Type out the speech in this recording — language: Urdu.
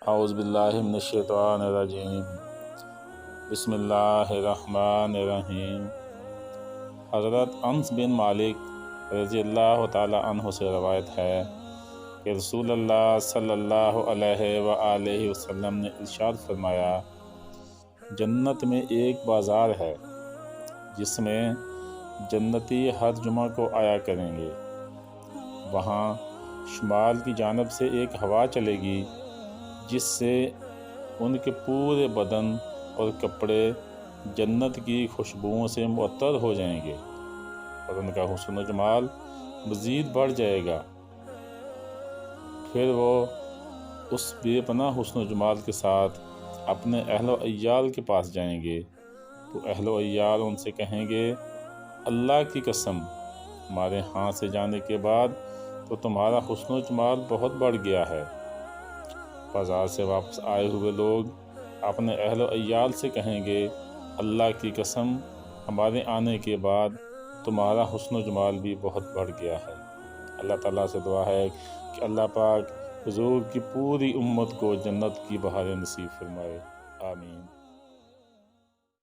اعوذ باللہ من الشیطان الرجیم، بسم اللہ الرحمن الرحیم۔ حضرت انس بن مالک رضی اللہ تعالی عنہ سے روایت ہے کہ رسول اللہ صلی اللہ علیہ وآلہ وسلم نے ارشاد فرمایا، جنت میں ایک بازار ہے جس میں جنتی ہر جمعہ کو آیا کریں گے۔ وہاں شمال کی جانب سے ایک ہوا چلے گی جس سے ان کے پورے بدن اور کپڑے جنت کی خوشبوؤں سے معطر ہو جائیں گے اور ان کا حسن و جمال مزید بڑھ جائے گا۔ پھر وہ اس بے پناہ حسن و جمال کے ساتھ اپنے اہل و عیال کے پاس جائیں گے تو اہل و عیال ان سے کہیں گے، اللہ کی قسم، ہمارے ہاں سے جانے کے بعد تو تمہارا حسن و جمال بہت بڑھ گیا ہے۔ بازار سے واپس آئے ہوئے لوگ اپنے اہل و عیال سے کہیں گے، اللہ کی قسم، ہمارے آنے کے بعد تمہارا حسن و جمال بھی بہت بڑھ گیا ہے۔ اللہ تعالیٰ سے دعا ہے کہ اللہ پاک حضور کی پوری امت کو جنت کی بہاریں نصیب فرمائے، آمین۔